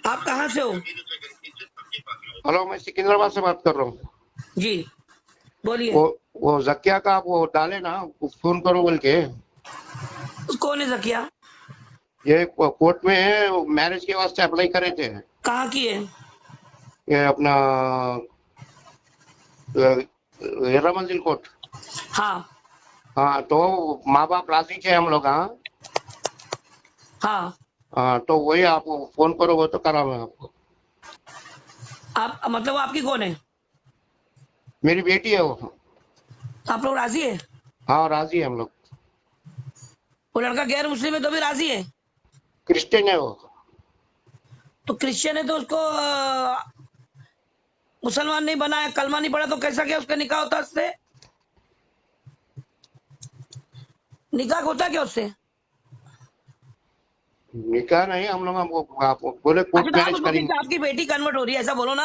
आप कहाँ से हो? हेलो, मैं सिकंदराबाद से बात कर रहा हूँ। जी बोलिए। वो वो जकिया का आप वो डाले ना, वो फोन करो बोल के। कौन है जकिया? ये कोर्ट में है, मैरिज के वास्ते अप्लाई करे थे। कहाँ की है? ये अपना हेरा मंजिल कोर्ट। हाँ हाँ, तो माँ बाप राजी थे हम लोग। हाँ हाँ। हाँ, तो वही आप फोन करो, वो तो करा मैं आपको। आप मतलब वो आपकी कौन है? मेरी बेटी है वो। आप लोग राजी है? हाँ, राजी है हम लोग। वो लड़का गैर मुस्लिम है तो भी राजी है? क्रिश्चियन है वो। तो क्रिश्चियन है तो उसको मुसलमान नहीं बनाया, कलमा नहीं पड़ा तो कैसा क्या उसका निकाह होता है उससे? निकाह होता क्या उससे? निकाह नहीं, हम लोग आप बोले अच्छा कोर्ट तो आप मैरिज उसको करेंगे। आपकी बेटी कन्वर्ट हो रही है ऐसा बोलो ना।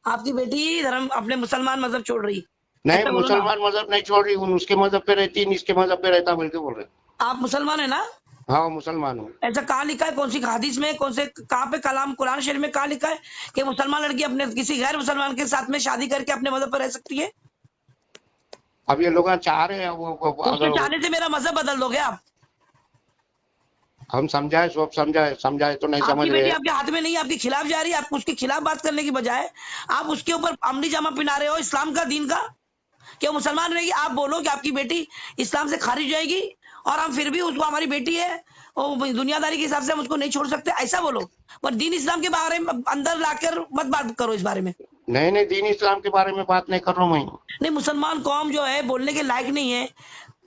आपकी बेटी धर्म अपने मुसलमान मजहब छोड़ रही, नहीं, ऐसा बोलो ना। मुसलमान मजहब नहीं छोड़ रही, उसके मजहब पे रहती है, इसके मजहब पे रहता बोल के बोल रहे। आप मुसलमान है ना? हाँ, वो मुसलमान हूँ। ऐसा कहाँ लिखा है, कौन सी हदीस में, कौन से कहाँ पे कलाम कुरान शरीफ में कहाँ लिखा है कि मुसलमान लड़की अपने किसी गैर मुसलमान के साथ में शादी करके अपने मजहब पर रह सकती है? अब ये लोग चाह रहे हैं तो उसके अगर चाहने से मेरा मजहब बदल दोगे आप? हम समझाए, सब समझाए, समझाए तो नहीं समझ आपकी बेटी रहे। आपके हाथ में नहीं है, आपके खिलाफ जा रही है, आप उसके खिलाफ बात करने की बजाय आप उसके ऊपर अमली जामा पहना रहे हो इस्लाम का, दीन का। क्या मुसलमान रहेगी? आप बोलो कि आपकी बेटी इस्लाम से खारिज जाएगी और हम फिर भी उसको हमारी बेटी है और दुनियादारी के हिसाब से हम उसको नहीं छोड़ सकते, ऐसा बोलो। पर दीन इस्लाम के बारे में अंदर लाकर मत बात करो इस बारे में। नहीं नहीं, दीन इस्लाम के बारे में बात नहीं कर रहा हूँ मैं। नहीं, मुसलमान कौम जो है बोलने के लायक नहीं है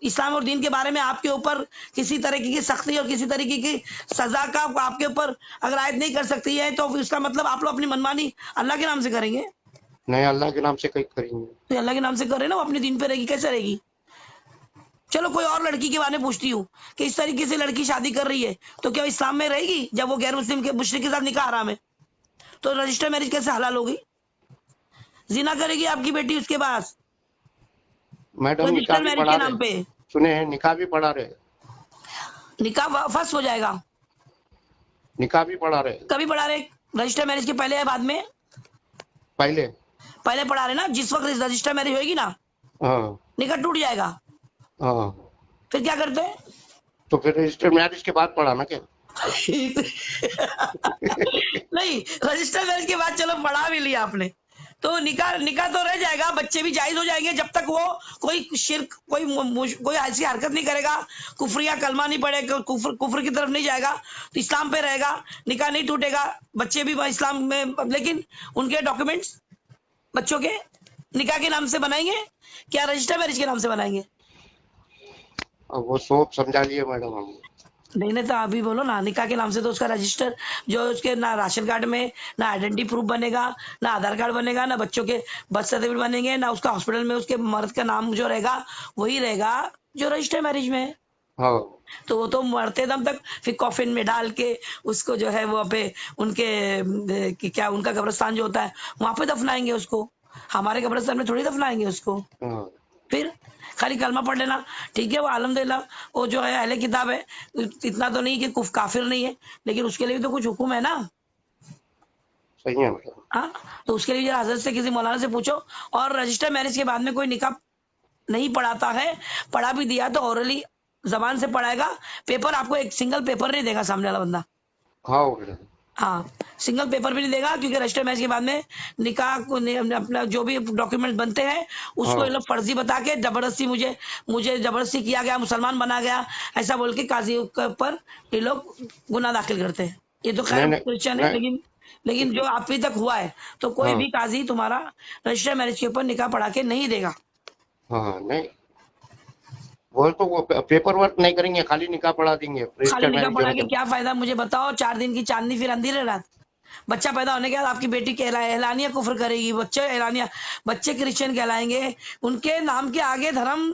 इस्लाम और दीन के बारे में। आपके ऊपर किसी तरीके की सख्ती और किसी तरीके की सजा का आपके ऊपर अगर आयद नहीं कर सकती है तो फिर उसका मतलब आप लोग अपनी मनमानी अल्लाह के नाम से करेंगे? नहीं, अल्लाह के नाम से कहीं करेंगे। तो अल्लाह के नाम से कर रहे ना, वो अपने दीन पे रहेगी, कैसे रहेगी? चलो कोई और लड़की के बारे में पूछती हूँ कि इस तरीके से लड़की शादी कर रही है तो क्या इस्लाम में रहेगी? जब वो गैर मुस्लिम के मुशरिक के साथ निकाह हराम है तो रजिस्टर मैरिज कैसे हलाल होगी? जिना करेगी आपकी बेटी उसके पास, मैडम, निकाह रजिस्टर भी मैरिज पढ़ा के रहे। नाम पे। सुने हैं, निकाह भी पढ़ा रहे। निकाह फर्स्ट हो जाएगा। निकाह भी पढ़ा रहे। कभी पढ़ा रहे? रजिस्टर मैरिज के पहले या बाद में? पहले। पहले पढ़ा रहे ना, जिस वक्त रजिस्टर मैरिज होगी ना हाँ निकाह टूट जाएगा। हाँ। फिर क्या करते हैं? तो फिर रजिस्टर मैरिज के बाद पढ़ा ना क्या? नहीं, रजिस्टर मैरिज के बाद चलो पढ़ा भी लिया आपने तो निकाह निकाह तो रह जाएगा, बच्चे भी जायज हो जाएंगे जब तक वो कोई शिर्क कोई ऐसी हरकत नहीं करेगा, कुफर या कलमा नहीं पड़ेगा, कुफर की तरफ नहीं जाएगा, तो इस्लाम पे रहेगा, निकाह नहीं टूटेगा, बच्चे भी इस्लाम में। लेकिन उनके डॉक्यूमेंट्स बच्चों के निकाह के नाम से बनाएंगे क्या रजिस्टर मैरिज के नाम से बनाएंगे? अब वो सब समझा लिए मैडम हम। नहीं तो अभी बोलो ना, निकाह के नाम से तो उसका रजिस्टर जो उसके ना राशन कार्ड में ना आइडेंटिटी प्रूफ बनेगा, ना आधार कार्ड बनेगा, ना बच्चों के बर्थ सर्टिफिकेट बनेंगे, ना उसका हॉस्पिटल में उसके मर्द का नाम जो रहेगा वही रहेगा जो रजिस्टर मैरिज में है। हाँ। तो वो तो मरते दम तक फिर कॉफिन में डाल के उसको जो है वो पे उनके क्या उनका कब्रिस्तान जो होता है वहां पे दफनाएंगे उसको, हमारे कब्रिस्तान में थोड़ी दफनाएंगे उसको। हाँ, फिर खाली कलमा पढ़ लेना, ठीक है, वो अल्हम्दुलिल्लाह वो जो है अहले किताब है, इतना तो नहीं कि काफिर नहीं है, लेकिन उसके लिए भी तो कुछ हुक्म है ना। सही है मैडम। हाँ, तो उसके लिए जरा हजरत से किसी मौलाना से पूछो। और रजिस्टर मैरिज के बाद में कोई निकाह नहीं पढ़ाता है, पढ़ा भी दिया तो ओरली जबान से पढ़ाएगा, पेपर आपको एक सिंगल पेपर नहीं देगा सामने वाला बंदा। हाँ मैडम। हाँ, सिंगल पेपर भी नहीं देगा क्योंकि रजिस्टर मैरिज के बाद में निकाह को अपना जो भी डॉक्यूमेंट बनते हैं उसको ये हाँ लोग फर्जी बता के जबरदस्ती मुझे मुझे जबरदस्ती किया गया, मुसलमान बना गया, ऐसा बोल के काजी के ऊपर ये लोग गुनाह दाखिल करते हैं। ये तो नहीं खैर नहीं क्रिश्चियन है, नहीं। लेकिन जो अभी तक हुआ है तो कोई हाँ भी काजी तुम्हारा रजिस्टर मैरिज के ऊपर निकाह पढ़ा के नहीं देगा। हाँ। नहीं, वो पेपर वर्क नहीं करेंगे, खाली निकाह पढ़ा देंगे खाली रजिस्टर निकाह मैरिज पढ़ा होने के के। क्या फायदा मुझे बताओ? 4 दिन की चांदनी फिर अंधेरे रात। बच्चा पैदा होने के बाद आपकी बेटी एलानिया कुफर करेगी, बच्चे एलानिया बच्चे क्रिश्चियन कहलाएंगे, उनके नाम के आगे धर्म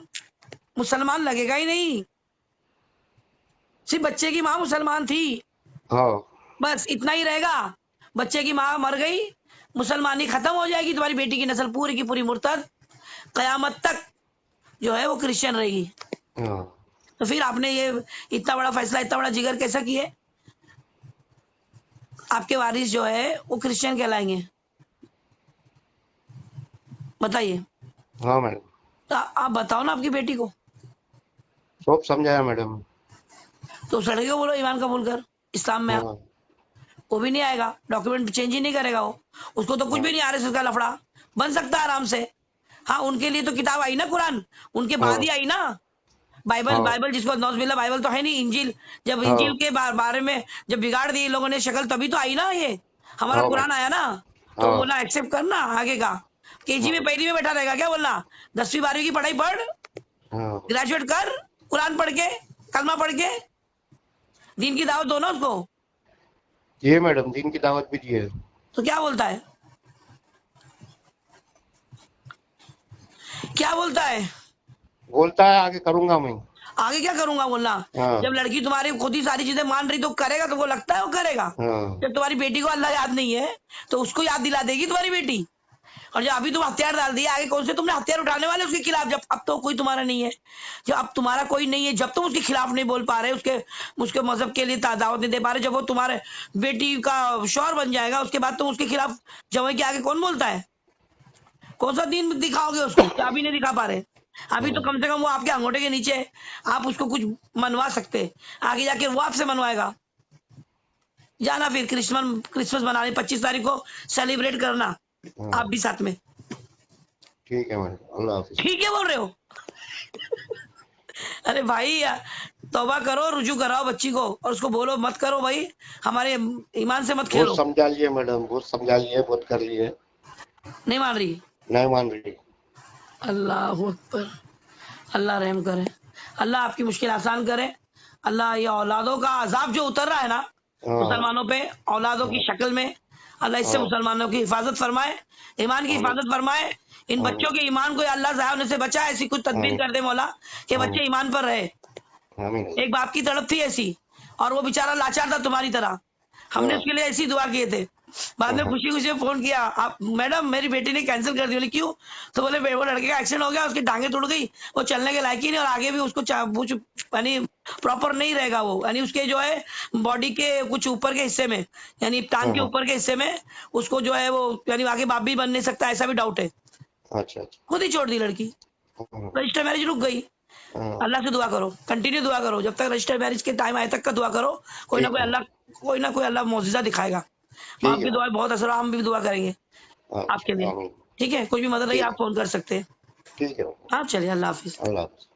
मुसलमान लगेगा ही नहीं, सिर्फ बच्चे की माँ मुसलमान थी, हाँ। बस इतना ही रहेगा। बच्चे की माँ मर गई, मुसलमानी खत्म हो जाएगी, तुम्हारी बेटी की नस्ल पूरी की पूरी मुर्तद कयामत तक जो है वो क्रिश्चियन रहेगी। हाँ। तो फिर आपने ये इतना बड़ा फैसला, इतना बड़ा जिगर कैसा किए? आपके वारिस जो है वो क्रिश्चियन कहलाएंगे, बताइए। हाँ मैडम, तो आप बताओ ना आपकी बेटी को, सब समझाया मैडम। तो उस लड़के को बोलो ईमान कबूल कर, इस्लाम में आ। हाँ वो भी नहीं आएगा, डॉक्यूमेंट चेंज ही नहीं करेगा वो, उसको तो कुछ भी नहीं आरएसएस का लफड़ा, बन सकता है आराम से। हाँ, उनके लिए तो किताब आई ना कुरान, उनके बाद ही हाँ आई ना बाइबल। हाँ बाइबल जिसको नौजुबिल्ला बाइबल तो है नहीं, इंजील। जब इंजील हाँ के बारे में जब बिगाड़ दी इन लोगों ने शक्ल, तभी तो आई ना ये हमारा हाँ कुरान मैडम। आया ना। तो हाँ बोला एक्सेप्ट करना आगे का, केजी में हाँ पहली में बैठा रहेगा क्या, बोलना 10वीं 12वीं की पढ़ाई पढ़, हाँ। ग्रेजुएट कर, कुरान पढ़ के, कलमा पढ़ के, दीन की दावत दो ना उसको। ये मैडम दिन की दावत भी दी है। तो क्या बोलता है, क्या बोलता है, बोलता है आगे करूंगा मैं। आगे क्या करूंगा बोलना। हाँ जब लड़की तुम्हारी खुद ही सारी चीजें मान रही तो करेगा, तुमको लगता है वो करेगा। हाँ जब तुम्हारी बेटी को अल्लाह याद नहीं है तो उसको याद दिला देगी तुम्हारी बेटी। और जब अभी तुम हथियार डाल दिए, आगे कौन से तुमने हथियार उठाने वाले उसके खिलाफ, जब अब तो कोई तुम्हारा नहीं है, जब अब तुम्हारा कोई नहीं है, जब तुम उसके खिलाफ नहीं बोल पा रहे, उसके उसके मजहब के लिए दावत नहीं दे पा रहे, जब वो तुम्हारे बेटी का शौहर बन जाएगा उसके बाद तुम उसके खिलाफ जमाई के आगे कौन बोलता है, कौन सा दीन दिखाओगे उसको, क्या अभी नहीं दिखा पा रहे। अभी तो कम से कम वो आपके अंगूठे के नीचे है, आप उसको कुछ मनवा सकते, आगे जाके वो आपसे मनवाएगा। जाना फिर क्रिसमस क्रिसमस मनाने 25 तारीख को सेलिब्रेट करना, हाँ। आप भी साथ में। ठीक है मैडम, अल्लाह हाफिज। ठीक है बोल रहे हो। अरे भाई तौबा करो, रुजू कराओ बच्ची को और उसको बोलो मत करो भाई, हमारे ईमान से मत बहुत खेलो। समझा लिए मैडम, बहुत समझा लिए, बहुत कर लिए, नहीं मान रही, नहीं मान रही। अल्लाह अकबर, अल्लाह रहम करे, अल्लाह आपकी मुश्किल आसान करे। अल्लाह ये औलादों का अजाब जो उतर रहा है ना हाँ मुसलमानों पे औलादों की शक्ल में, अल्लाह इससे हाँ मुसलमानों की हिफाजत फरमाए, ईमान की हाँ हिफाजत फरमाए। इन हाँ बच्चों के ईमान को अल्लाह ज़ाया होने से बचाए, ऐसी कुछ तदबीर हाँ कर दे मौला कि हाँ। बच्चे ईमान पर रहे। आमीन। एक बाप की तड़प थी ऐसी, और वो बेचारा लाचार था तुम्हारी तरह, हमने हाँ उसके लिए ऐसी दुआ किए थे। बाद में हाँ खुशी खुशी फोन किया, आप मैडम मेरी बेटी ने कैंसिल कर दी। बोले क्यों, तो बोले वो लड़के का एक्सीडेंट हो गया, उसकी टांगे टूट गई, वो चलने के लायक ही नहीं, और आगे भी उसको कुछ यानी प्रॉपर नहीं रहेगा वो, यानी उसके जो है बॉडी के कुछ ऊपर के हिस्से में, यानी टांग के हाँ। ऊपर के हिस्से में उसको जो है वो यानी आगे बाप भी बन नहीं सकता, ऐसा भी डाउट है। अच्छा अच्छा। खुद ही छोड़ दी लड़की, हाँ रजिस्टर मैरिज रुक गई। हाँ। अल्लाह से दुआ करो, कंटिन्यू दुआ करो, जब तक रजिस्टर मैरिज के टाइम आए तक का दुआ करो, कोई ना ठीक कोई है, अल्लाह, कोई ना कोई अल्लाह मौजिजा दिखाएगा। ठीक आपकी है। दुआ बहुत असर, हम भी दुआ करेंगे आपके अच्छा लिए। आमीन। ठीक है, कुछ भी मदद रही ठीक आप फोन कर सकते हैं। ठीक है। हाँ चलिए, अल्लाह हाफिज। अल्लाह हाफिज।